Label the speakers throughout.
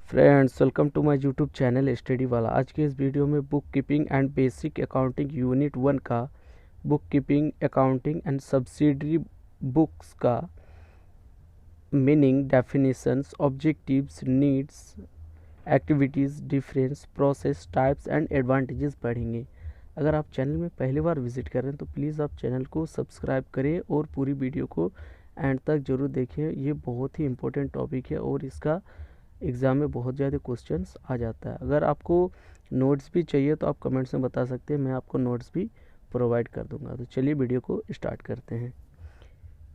Speaker 1: Friends, welcome to my YouTube channel study वाला। आज के इस वीडियो में book keeping and basic accounting unit 1 का book keeping, accounting and subsidiary books का meaning, definitions, objectives, needs, activities, difference, process, types and advantages पढ़ेंगे। अगर आप चैनल में पहली बार विजिट कर रहे हैं तो प्लीज़ आप चैनल को सब्सक्राइब करें और पूरी वीडियो को एंड तक ज़रूर देखें। ये बहुत ही इंपॉर्टेंट टॉपिक है और इसका एग्ज़ाम में बहुत ज़्यादा क्वेश्चंस आ जाता है। अगर आपको नोट्स भी चाहिए तो आप कमेंट्स में बता सकते हैं, मैं आपको नोट्स भी प्रोवाइड कर दूंगा। तो चलिए वीडियो को स्टार्ट करते हैं।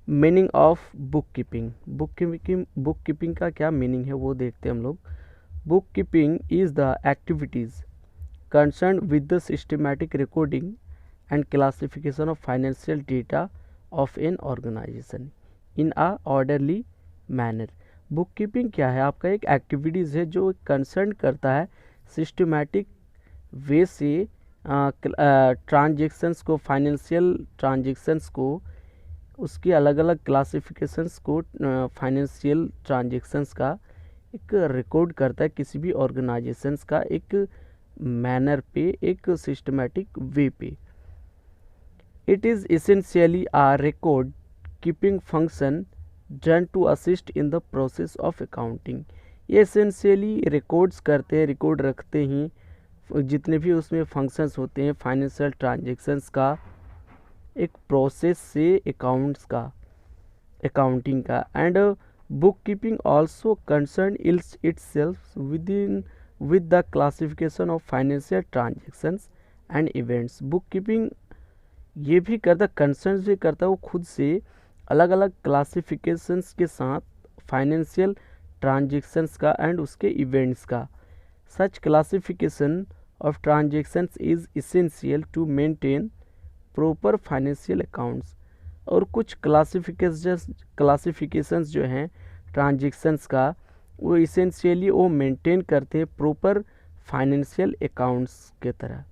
Speaker 1: Meaning of book keeping. Book keeping का क्या मीनिंग है वो देखते हैं हम लोग। Book keeping is the activities concern with the systematic recording and classification of financial data of an organisation in a orderly manner. Book keeping क्या है? आपका एक एक्टिविटीज़ है जो कंसर्न करता है सिस्टमैटिक वे से ट्रांजेक्शन्स को, फाइनेंशियल ट्रांजेक्शन्स को, उसकी अलग अलग क्लासिफिकेशंस को, फाइनेंशियल ट्रांजेक्शन्स का एक रिकॉर्ड करता है किसी भी ऑर्गेनाइजेशंस का एक मैनर पे, एक सिस्टमैटिक वे पे। It is essentially a record keeping function done to assist in the process of accounting. ये एसेंशियली रिकॉर्ड्स करते हैं, रिकॉर्ड रखते हैं जितने भी उसमें फंक्शंस होते हैं फाइनेंशियल ट्रांजेक्शन्स का, एक प्रोसेस से अकाउंट्स का, अकाउंटिंग का। And book keeping also concern itself with the classification of financial transactions and events. Book keeping ये भी करता, कंसर्न भी करता है वो खुद से अलग अलग क्लासिफिकेशंस के साथ फाइनेंशियल ट्रांजेक्शन्स का एंड उसके इवेंट्स का। Such classification of transactions is essential to maintain proper financial accounts. और कुछ क्लासिफिकेशंस जो हैं ट्रांजेक्शन्स का, वो इसेंशियली वो मेंटेन करते हैं प्रॉपर फाइनेंशियल अकाउंट्स के तरह।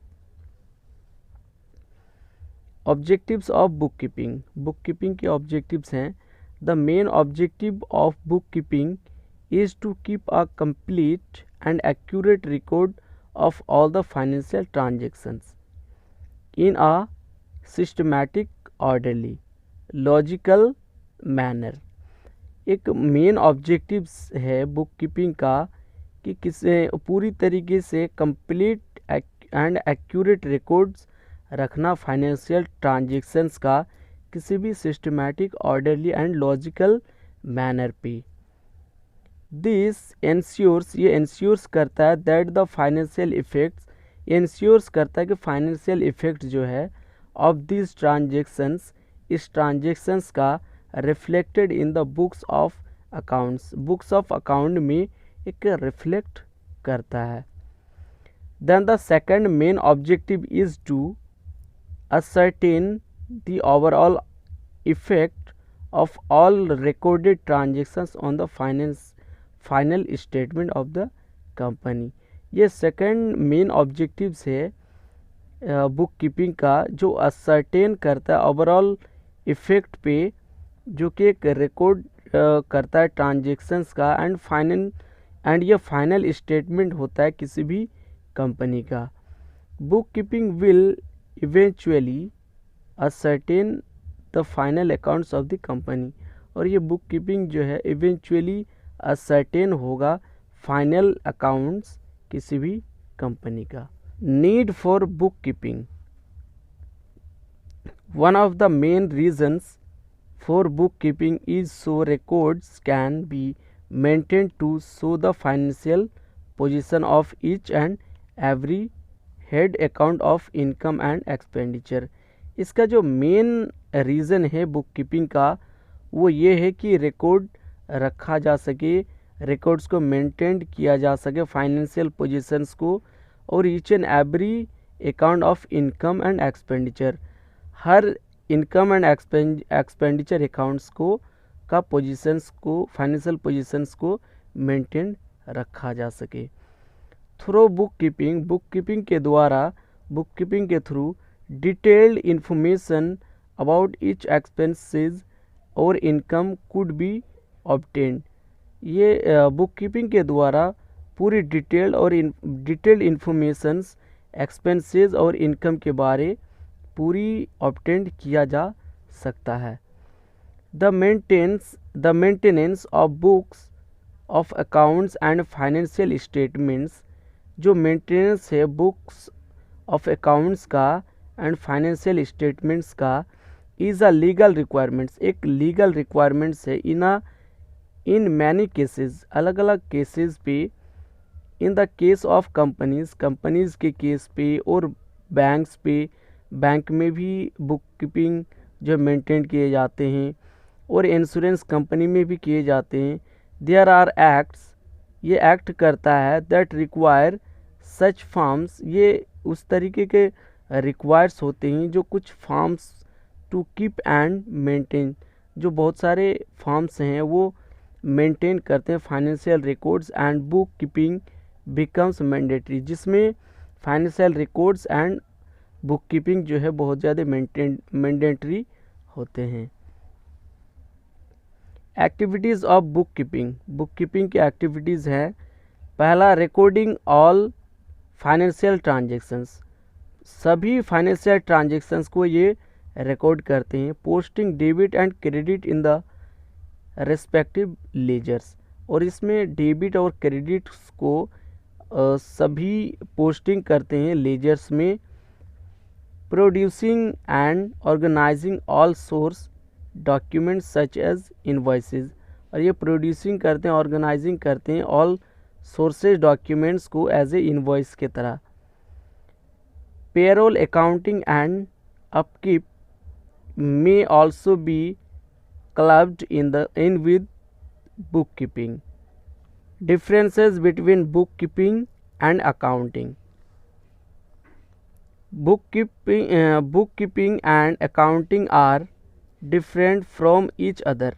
Speaker 1: Objectives of book keeping. Book keeping के ऑब्जेक्टिव्स हैं: the main objective of book keeping is to keep a complete and accurate record of all the financial transactions in a systematic, orderly, logical manner. एक main objectives है book keeping का कि किसे पूरी तरीके से कंप्लीट एंड एक्यूरेट रिकॉर्ड्स रखना financial transactions का किसी भी systematic, orderly and logical manner पे। दिस इंश्योर्स, ये इंश्योर्स करता है that the financial effects, ensures करता है कि फाइनेंशियल इफेक्ट जो है ऑफ दिस ट्रांजेक्शन्स, इस ट्रांजेक्शन्स का reflected in the books of accounts, books of account में एक रिफ्लेक्ट करता है। Then the second main objective is to ascertain the overall effect of all recorded transactions on the final statement of the company। ये second main objectives है book keeping का, जो ascertain करता है ओवरऑल इफेक्ट पे, जो कि एक रिकॉर्ड करता है ट्रांजेक्शन्स का एंड ये फाइनल स्टेटमेंट होता है किसी भी कंपनी का। Book keeping will eventually ascertain the final accounts of the company. और ये बुक कीपिंग जो है इवेंचुअली ascertain होगा फाइनल अकाउंट्स किसी भी कंपनी का। Need for book keeping. One of the main reasons for book keeping is so records can be maintain to show the financial position of each and every head account of income and expenditure. इसका जो main reason है book keeping का वो ये है कि record रखा जा सके, रिकॉर्ड्स को मेंटेन किया जा सके, फाइनेंशियल पोजीशंस को, और each and every account of income and expenditure, her income and expenditure accounts को का पोजीशंस को, फाइनेंशियल पोजीशंस को मेंटेन रखा जा सके। थ्रू बुक कीपिंग के द्वारा, बुक कीपिंग के through detailed information about each expenses और इनकम कुड बी ऑब्टेन्ड। ये बुक कीपिंग के द्वारा पूरी डिटेल्ड इंफॉर्मेशंस एक्सपेंसेस और इनकम के बारे पूरी ऑब्टेन किया जा सकता है। The maintenance of books of accounts and financial statements, जो मेंटेनेंस है बुक्स ऑफ अकाउंट्स का एंड फाइनेंशियल स्टेटमेंट्स का, इज़ अ लीगल रिक्वायरमेंट्स, एक लीगल रिक्वायरमेंट्स है इन मैनी केसेस, अलग अलग केसेस पे, in the case of companies के केस पे और बैंक्स पे, बैंक में भी बुक कीपिंग जो मेंटेन किए जाते हैं और इंश्योरेंस कंपनी में भी किए जाते हैं। देयर आर एक्ट्स, ये एक्ट करता है दैट रिक्वायर सच फॉर्म्स, ये उस तरीके के रिक्वायर्स होते हैं जो कुछ forms to keep and maintain, जो बहुत सारे फॉर्म्स हैं वो मेंटेन करते हैं financial records and book keeping becomes mandatory, जिसमें financial records and book keeping जो है बहुत ज़्यादा मैंडेटरी होते हैं। एक्टिविटीज़ ऑफ बुक कीपिंग की एक्टिविटीज़ है, पहला रिकॉर्डिंग ऑल फाइनेंशियल ट्रांजेक्शंस, सभी फाइनेंशियल ट्रांजेक्शंस को ये रिकॉर्ड करते हैं। Posting debit and credit in the respective ledgers, और इसमें डेबिट और क्रेडिट को सभी पोस्टिंग करते हैं लेजर्स में। Producing and organizing all source documents such as invoices, और ये प्रोड्यूसिंग करते हैं ऑर्गेनाइजिंग करते हैं ऑल सोर्सेज डॉक्यूमेंट्स को एज ए इनवॉइस के तरह। Payroll accounting and upkeep may also be clubbed in with bookkeeping. Differences between bookkeeping and accounting. Bookkeeping and accounting are different from each other.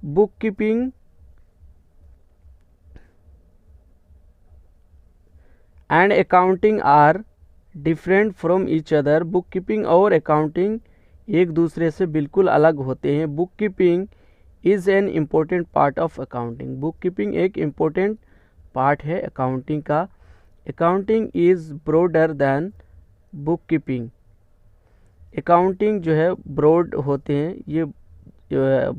Speaker 1: Bookkeeping and accounting are different from each other. Bookkeeping और accounting एक दूसरे से बिल्कुल अलग होते हैं। Book keeping is an important part of accounting, book keeping एक important part है अकाउंटिंग का। Accounting is broader than book keeping, accounting जो है ब्रॉड होते हैं, ये जो है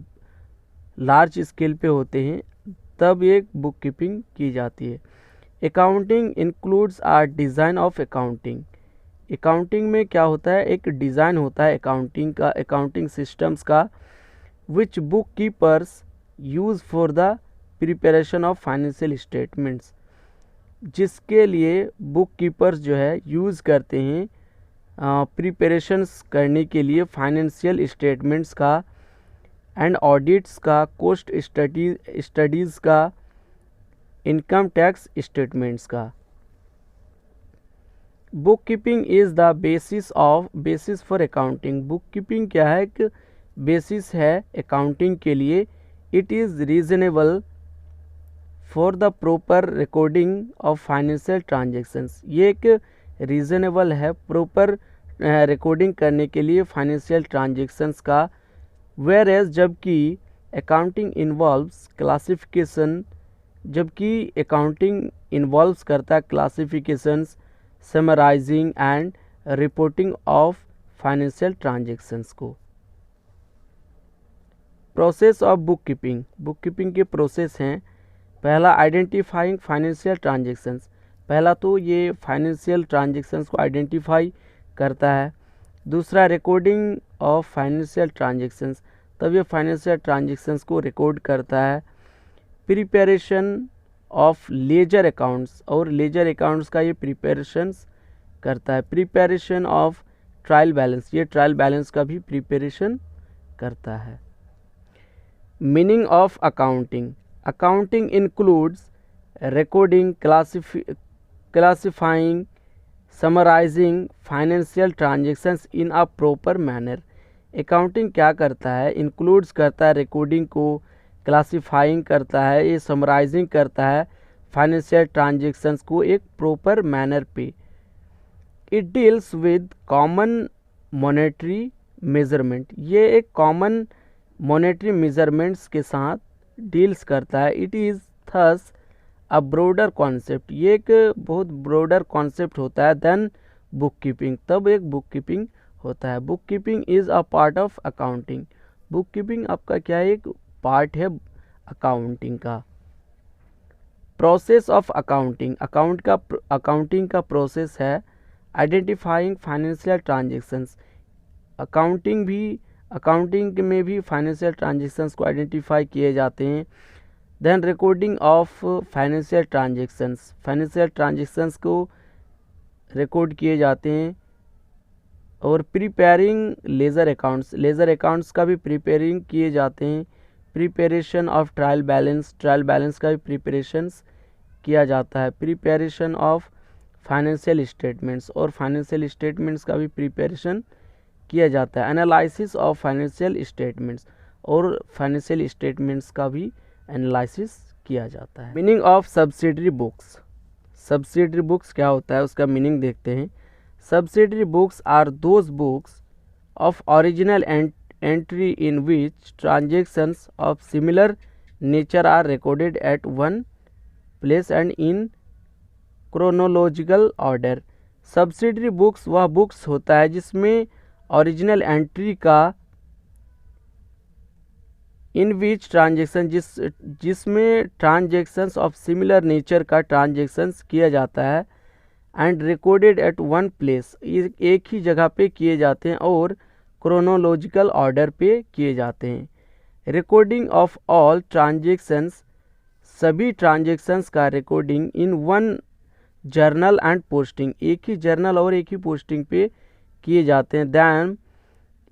Speaker 1: लार्ज स्केल पे होते हैं, तब एक बुक कीपिंग की जाती है। Accounting includes are design of accounting, accounting में क्या होता है, एक डिज़ाइन होता है अकाउंटिंग का, अकाउंटिंग सिस्टम्स का, which book keepers use for the preparation of financial statements, जिसके लिए बुक कीपर्स जो है यूज़ करते हैं प्रिपरेशंस करने के लिए फाइनेंशियल स्टेटमेंट्स का एंड ऑडिट्स का, कॉस्ट स्टडीज़ का, इनकम टैक्स स्टेटमेंट्स का। Book keeping is the basis for accounting, book keeping क्या है, एक बेसिस है अकाउंटिंग के लिए। It is reasonable for the proper recording of financial transactions, ये एक रीजनेबल है प्रॉपर रिकॉर्डिंग करने के लिए फाइनेंशियल ट्रांजेक्शन्स का। वेयर एज जबकि अकाउंटिंग इन्वॉल्व्स क्लासिफिकेशन, जबकि अकाउंटिंग इन्वॉल्व्स करता है classifications, summarising and reporting of financial transactions को। प्रोसेस ऑफ बुक कीपिंग के प्रोसेस हैं, पहला आइडेंटिफाइंग फाइनेंशियल ट्रांजेक्शन्स, पहला तो ये फाइनेंशियल ट्रांजेक्शन्स को आइडेंटिफाई करता है। दूसरा रिकॉर्डिंग ऑफ फाइनेंशियल ट्रांजेक्शन्स, तब ये फाइनेंशियल ट्रांजेक्शन्स को रिकॉर्ड करता है। प्रिपरेशन ऑफ लेजर अकाउंट्स, और लेजर अकाउंट्स का ये प्रिपरेशंस करता है। प्रिपरेशन ऑफ ट्रायल बैलेंस, ये ट्रायल बैलेंस का भी प्रिपरेशन करता है। Meaning of accounting includes recording, classifying, summarizing financial transactions in a proper manner. Accounting क्या करता है, इंक्लूड्स करता है रिकॉर्डिंग को, क्लासिफाइंग करता है, ये समराइजिंग करता है फाइनेंशियल ट्रांजेक्शन्स को एक प्रॉपर मैनर पे। It deals with common monetary measurement, ये एक कॉमन मॉनेटरी मेजरमेंट्स के साथ डील्स करता है। It is thus a broader concept, ये एक बहुत ब्रॉडर कॉन्सेप्ट होता है देन बुक कीपिंग, तब एक बुक कीपिंग होता है। Book keeping is a part of accounting, book keeping आपका क्या है, एक पार्ट है अकाउंटिंग का। प्रोसेस ऑफ अकाउंटिंग, अकाउंटिंग का प्रोसेस है आइडेंटिफाइंग फाइनेंशियल ट्रांजेक्शन्स, अकाउंटिंग में भी फाइनेंशियल ट्रांजेक्शन्स को आइडेंटिफाई किए जाते हैं। Then recording of financial transactions को रिकॉर्ड किए जाते हैं। और प्रिपेयरिंग लेज़र अकाउंट्स का भी प्रिपेयरिंग किए जाते हैं। प्रिपरेशन ऑफ ट्रायल बैलेंस का भी प्रिपरेशंस किया जाता है। प्रिपरेशन ऑफ फाइनेंशियल स्टेटमेंट्स, और फाइनेंशियल स्टेटमेंट्स का भी प्रिपरेशन किया जाता है। एनालिसिस ऑफ फाइनेंशियल स्टेटमेंट्स, और फाइनेंशियल स्टेटमेंट्स का भी एनालिसिस किया जाता है। Meaning of subsidiary books, subsidiary books क्या होता है उसका मीनिंग देखते हैं। Subsidiary books are those books of original entry in which transactions of similar nature are recorded at one place and in chronological order। Subsidiary books वह books होता है जिसमें ओरिजिनल एंट्री का इन विच ट्रांजेक्शन जिसमें ट्रांजेक्शन्स ऑफ सिमिलर नेचर का transactions किया जाता है and recorded at one place, एक ही जगह पे किए जाते हैं और क्रोनोलॉजिकल ऑर्डर पे किए जाते हैं। रिकॉर्डिंग ऑफ ऑल ट्रांजेक्शन्स, सभी ट्रांजेक्शन्स का recording in one journal and posting, एक ही जर्नल और एक ही पोस्टिंग पे किए जाते हैं। Then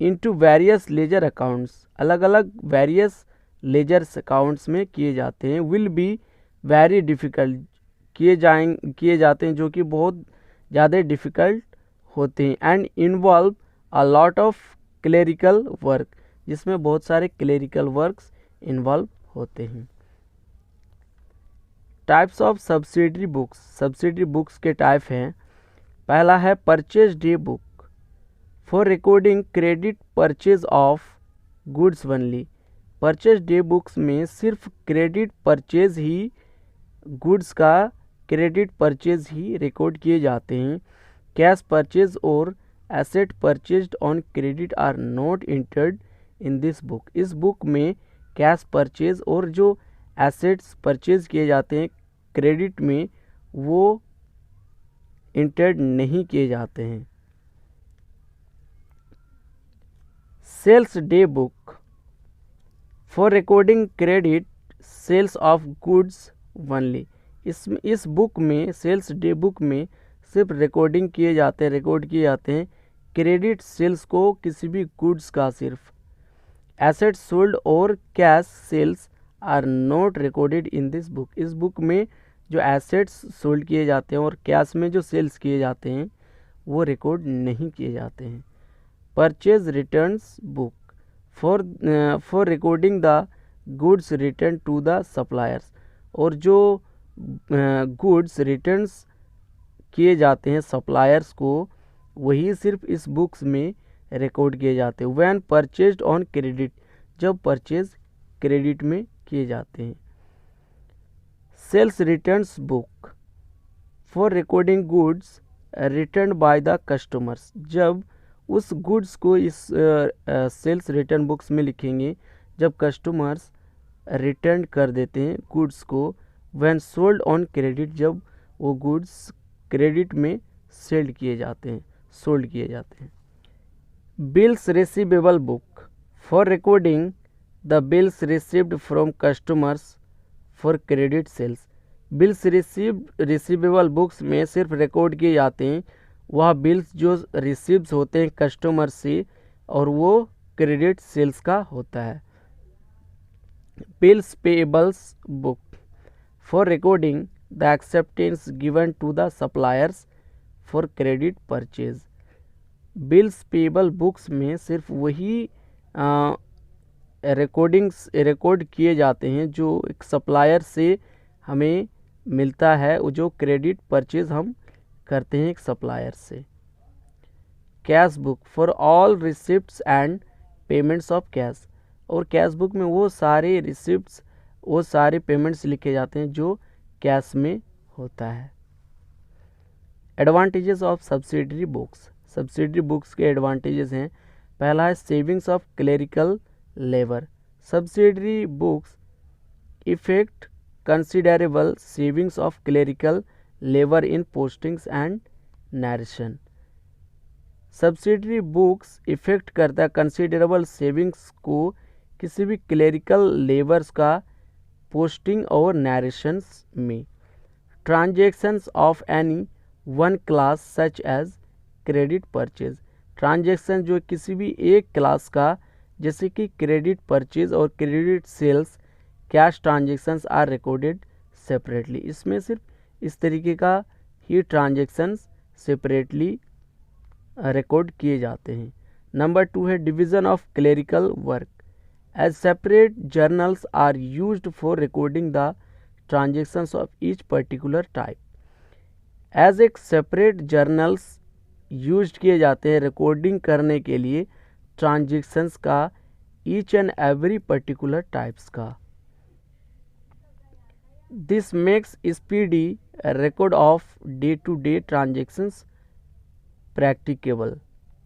Speaker 1: into various ledger accounts, अलग अलग वेरियस लेजर अकाउंट्स में किए जाते हैं। विल बी वेरी डिफ़िकल्ट, किए जाते हैं जो कि बहुत ज़्यादा डिफ़िकल्ट होते हैं। And involve a lot of clerical work, जिसमें बहुत सारे क्लेरिकल वर्क्स इन्वॉल्व होते हैं। टाइप्स ऑफ सब्सिडरी बुक्स के टाइप हैं। पहला है purchase day book, for recording credit purchase of goods only. Purchase day books में सिर्फ क्रेडिट परचेज ही, गुड्स का क्रेडिट परचेज ही रिकॉर्ड किए जाते हैं। कैश परचेज और asset purchased on credit are not entered in this book. इस बुक में कैश परचेज और जो एसेट्स परचेज किए जाते हैं क्रेडिट में, वो एंटर्ड नहीं किए जाते हैं। Sales day book, for recording credit sales of goods only. इस बुक में, सेल्स डे बुक में सिर्फ रिकॉर्ड किए जाते हैं क्रेडिट सेल्स को, किसी भी गुड्स का सिर्फ। एसेट्स सोल्ड और cash sales are not recorded in this book. इस बुक में जो एसेट्स सोल्ड किए जाते हैं और कैश में जो सेल्स किए जाते हैं वो रिकॉर्ड नहीं किए जाते हैं। Purchase returns book, for recording the goods return to the suppliers, और जो गुड्स रिटर्न्स किए जाते हैं सप्लायर्स को, वही सिर्फ इस बुक्स में रिकॉर्ड किए जाते हैं। व्हेन परचेज्ड ऑन क्रेडिट, जब परचेज क्रेडिट में किए जाते हैं। Sales returns book, for recording goods return by the customers, जब उस गुड्स को इस सेल्स रिटर्न बुक्स में लिखेंगे जब कस्टमर्स रिटर्न कर देते हैं गुड्स को। व्हेन सोल्ड ऑन क्रेडिट, जब वो गुड्स क्रेडिट में सोल्ड किए जाते हैं। Bills receivable book, for recording the bills received from customers for credit sales. Bills receivable books में सिर्फ रिकॉर्ड किए जाते हैं वह बिल्स जो रिसीव्स होते हैं कस्टमर से, और वो क्रेडिट सेल्स का होता है। Bills payables book, for recording the acceptance given to the suppliers for credit purchase. Bills payable books में सिर्फ वही रिकॉर्ड किए जाते हैं जो एक सप्लायर से हमें मिलता है, जो क्रेडिट परचेज हम करते हैं एक सप्लायर से। Cash book, for all receipts and payments of cash, और कैश बुक में वो सारे रिसिप्ट्स, वो सारे पेमेंट्स लिखे जाते हैं जो कैश में होता है। Advantages of subsidiary books. Subsidiary books के एडवांटेजेस हैं, पहला है savings of clerical labour. Subsidiary books effect considerable savings of clerical labour in postings and narration. Subsidiary books effect करता है कंसिडरेबल सेविंग्स को किसी भी क्लेरिकल लेबर्स का पोस्टिंग और नरेशंस में। Transactions of any one class such as credit purchase. Transaction जो किसी भी एक क्लास का, जैसे कि क्रेडिट परचेज और credit sales, cash transactions are recorded separately. इसमें सिर्फ इस तरीके का ही ट्रांजैक्शंस सेपरेटली रिकॉर्ड किए जाते हैं। नंबर 2 है division of clerical work. As separate journals are used for recording the transactions of each particular type. As एक सेपरेट जर्नल्स यूज किए जाते हैं रिकॉर्डिंग करने के लिए ट्रांजैक्शंस का, each and every particular types का। This makes speedy record of day to day transactions practicable.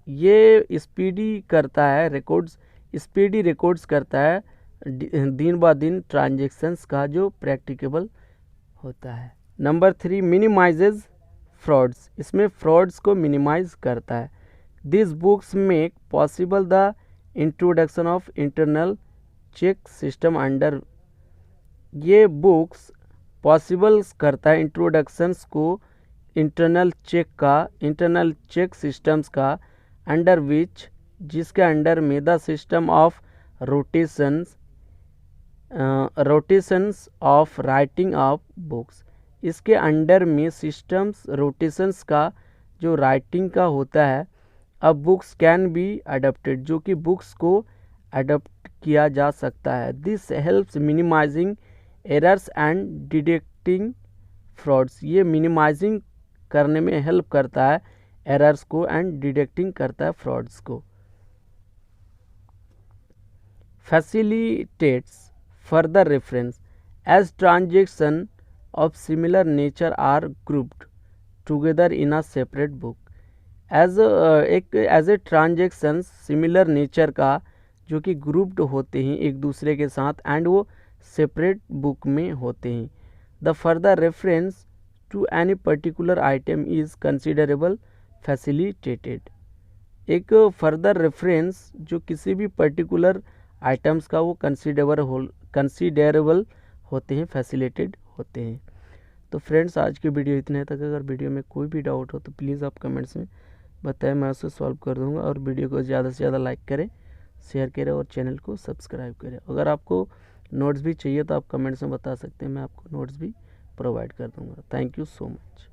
Speaker 1: ये स्पीडी करता है, रिकॉर्ड्स स्पीडी रिकॉर्ड्स करता है दिन ब दिन ट्रांजैक्शंस का, जो प्रैक्टिकेबल होता है। Number 3 minimizes frauds. इसमें फ्रॉड्स को मिनिमाइज करता है। This books make possible the introduction of internal check system under. ये बुक्स पॉसिबल करता है इंट्रोडक्शंस को इंटरनल चेक सिस्टम्स का, अंडर विच, जिसके अंडर में the system of rotations of writing of books. इसके अंडर में सिस्टम्स रोटेशंस का जो राइटिंग का होता है। अब बुक्स कैन बी अडप्टेड, जो कि बुक्स को अडप्ट किया जा सकता है। This helps minimizing errors and detecting frauds. ये मिनिमाइजिंग करने में हेल्प करता है एरर्स को एंड डिटेक्टिंग करता है फ्रॉड्स को। Facilitates further reference as transaction of similar nature are grouped together in a separate book। As a transaction similar nature का जो कि ग्रुप्ड होते हैं एक दूसरे के साथ, एंड वो सेपरेट बुक में होते हैं। The further reference to any particular item is considerable facilitated. एक फर्दर रेफरेंस जो किसी भी पर्टिकुलर आइटम्स का वो कंसिडरेबल होते हैं, फैसिलिटेड होते हैं। तो फ्रेंड्स आज की वीडियो इतने तक। अगर वीडियो में कोई भी डाउट हो तो प्लीज़ आप कमेंट्स में बताएं, मैं उसे सॉल्व कर दूंगा। और वीडियो को ज़्यादा से ज़्यादा लाइक करें, शेयर करें और चैनल को सब्सक्राइब करें। अगर आपको नोट्स भी चाहिए तो आप कमेंट्स में बता सकते हैं, मैं आपको नोट्स भी प्रोवाइड कर दूंगा। Thank you so much.